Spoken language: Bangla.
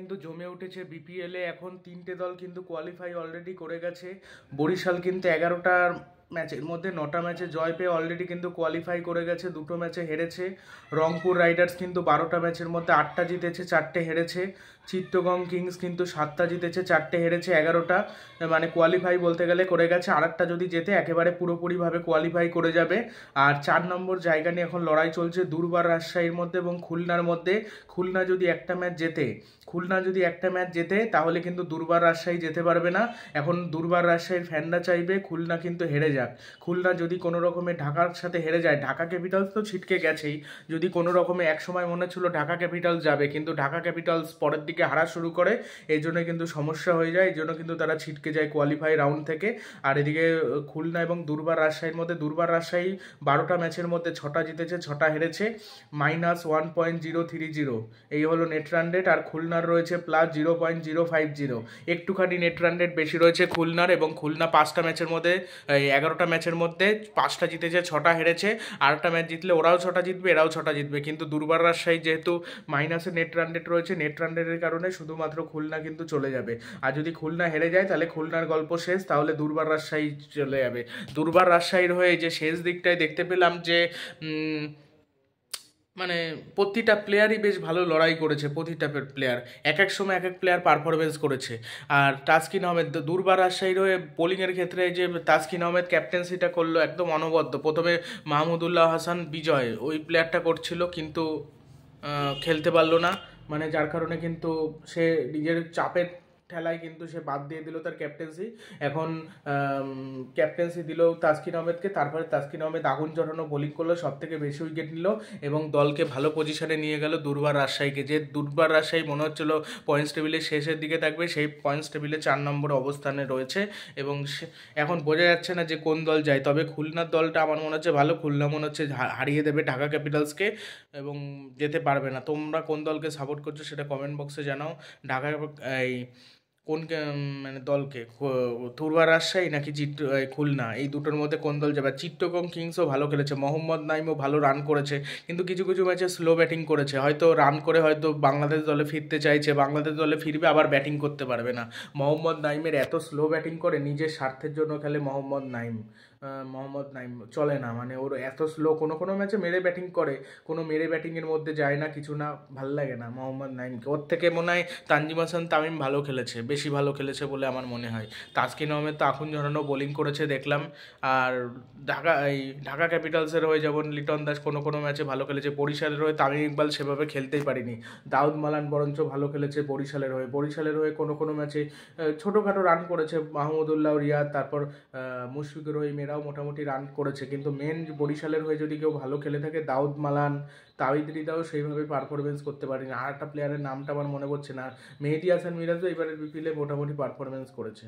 কিন্তু জমে উঠেছে বিপিএলে। এখন 3টে দল কিন্তু কোয়ালিফাই অলরেডি করে গেছে। বরিশাল কিন্তু 11টা ম্যাচের মধ্যে 9টা ম্যাচে জয় পেয়ে অলরেডি কিন্তু কোয়ালিফাই করে গেছে, 2টো ম্যাচে হেরেছে। রংপুর রাইডার্স কিন্তু 12টা ম্যাচের মধ্যে 8টা জিতেছে, 4টে হেরেছে। চিত্তগং কিংস কিন্তু 7টা জিতেছে, 4টে হেরেছে, 11টা মানে কোয়ালিফাই বলতে গেলে করে গেছে। আরেকটা যদি জেতে একেবারে পুরোপুরিভাবে কোয়ালিফাই করে যাবে। আর 4 নম্বর জায়গা নিয়ে এখন লড়াই চলছে দুর্বার রাজশাহীর মধ্যে এবং খুলনার মধ্যে। খুলনা যদি একটা ম্যাচ জেতে তাহলে কিন্তু দুর্বার রাজশাহী যেতে পারবে না। এখন দুর্বার রাজশাহীর ফ্যানরা চাইবে খুলনা কিন্তু হেরে যাক। খুলনা যদি কোনো রকমে ঢাকার সাথে হেরে যায়, ঢাকা ক্যাপিটালস তো ছিটকে গেছেই, যদি কোনো রকমে একসময় মনে ছিল ঢাকা ক্যাপিটালস যাবে, কিন্তু ঢাকা ক্যাপিটালস পরের দিকে হারা শুরু করে, এই জন্য কিন্তু সমস্যা হয়ে যায়, এই জন্য কিন্তু তারা ছিটকে যায় কোয়ালিফাই রাউন্ড থেকে। আর এদিকে খুলনা এবং দুর্বার রাজশাহীর মধ্যে দুর্বার রাজশাহী 12টা ম্যাচের মধ্যে 6টা জিতেছে, 6টা হেরেছে, -1.030 এই হলো নেট রান রেট। আর খুলনার রয়েছে +0.050, একটুখানি নেট রান রেট বেশি রয়েছে খুলনার। এবং খুলনা 5টা ম্যাচের মধ্যে 11টা ম্যাচের মধ্যে 5টা জিতেছে, 6টা হেরেছে। আরেকটা ম্যাচ জিতলে ওরাও 6টা জিতবে, এরাও 6টা জিতবে। কিন্তু দুর্বার রাজশাহী যেহেতু মাইনাসে নেট রান রেট রয়েছে, নেট রান রেটের কারণে শুধুমাত্র খুলনা কিন্তু চলে যাবে। আর যদি খুলনা হেরে যায় তাহলে খুলনার গল্প শেষ, তাহলে দুর্বার রাজশাহী চলে যাবে। দুর্বার রাজশাহীর হয়ে যে শেষ দিকটায় দেখতে পেলাম যে মানে প্রতিটা প্লেয়ারই বেশ ভালো লড়াই করেছে, প্রতিটা প্লেয়ার এক এক সময় এক এক প্লেয়ার পারফরমেন্স করেছে। আর তাসকিন আহমেদ দুর্বার রাজশাহীর হয়ে বোলিংয়ের ক্ষেত্রে যে তাসকিন আহমেদ ক্যাপ্টেন্সিটা করলো একদম অনবদ্য। প্রথমে মাহমুদুল্লাহ হাসান বিজয় ওই প্লেয়ারটা করছিল, কিন্তু খেলতে পারলো না, মানে যার কারণে কিন্তু সে নিজের চাপের ঠেলায় কিন্তু সে বাদ দিয়ে দিল তার ক্যাপ্টেন্সি। এখন ক্যাপ্টেন্সি দিল তাসকিন আহমেদকে, তারপরে তাসকিন আহমেদ আগুন চড়ানো বোলিং করলো, সব থেকে বেশি উইকেট নিল এবং দলকে ভালো পজিশনে নিয়ে গেল দুর্বার রাজশাহীকে। যে দুর্বার রাজশাহী মনে হচ্ছিল পয়েন্টস টেবিলের শেষের দিকে থাকবে, সেই পয়েন্টস টেবিলে 4 নম্বর অবস্থানে রয়েছে। এবং এখন বোঝা যাচ্ছে না যে কোন দল যায়, তবে খুলনার দলটা আমার মনে হচ্ছে ভালো। খুলনা মনে হচ্ছে হারিয়ে দেবে ঢাকা ক্যাপিটালসকে এবং যেতে পারবে না। তোমরা কোন দলকে সাপোর্ট করছো সেটা কমেন্ট বক্সে জানাও। ঢাকা এই কোন মানে দলকে, দুর্বার রাজশাহী নাকি খুলনা, এই দুটোর মধ্যে কোন দল যাবে? চিত্তগং কিংসও ভালো খেলেছে, মোহাম্মদ নাইমও ভালো রান করেছে, কিন্তু কিছু কিছু ম্যাচে স্লো ব্যাটিং করেছে, হয়তো রান করে হয়তো বাংলাদেশ দলে ফিরতে চাইছে, বাংলাদেশ দলে ফিরবে আবার ব্যাটিং করতে পারবে না। মোহাম্মদ নাইমের এত স্লো ব্যাটিং করে, নিজের স্বার্থের জন্য খেলে মোহাম্মদ নাইম চলে না, মানে ওর এত স্লো, কোনো কোনো ম্যাচে মেরে ব্যাটিং করে, কোনো মেরে ব্যাটিংয়ের মধ্যে যায় না, কিছু না, ভাল লাগে না মোহাম্মদ নাইমকে। ওর থেকে মনে হয় তানজিম হাসান তামিম ভালো খেলেছে, বেশি ভালো খেলেছে বলে আমার মনে হয়। তাসকিন আহমেদ তো আগুন ঝরানো বোলিং করেছে দেখলাম। আর ঢাকা ক্যাপিটালসের হয়ে যেমন লিটন দাস কোনো কোনো ম্যাচে ভালো খেলেছে, বরিশালের হয়ে তামিম ইকবাল সেভাবে খেলতেই পারিনি। দাউদ মালান বরঞ্চ ভালো খেলেছে বরিশালের হয়ে কোনো কোনো ম্যাচে ছোটোখাটো রান করেছে, মাহমুদুল্লাহ রিয়াদ, তারপর মুশফিকুর রহিম, এরাও মোটামুটি রান করেছে। কিন্তু মেন বরিশালের হয়ে যদি কেউ ভালো খেলে থাকে দাউদ মালান, তাওহিদ হৃদয়ও সেইভাবে পারফরমেন্স করতে পারেনি। আর একটা প্লেয়ারের নামটা আমার মনে পড়ছে না, মেহেদী হাসান মিরাজও এবারের বিপিএলে মোটামুটি পারফরমেন্স করেছে।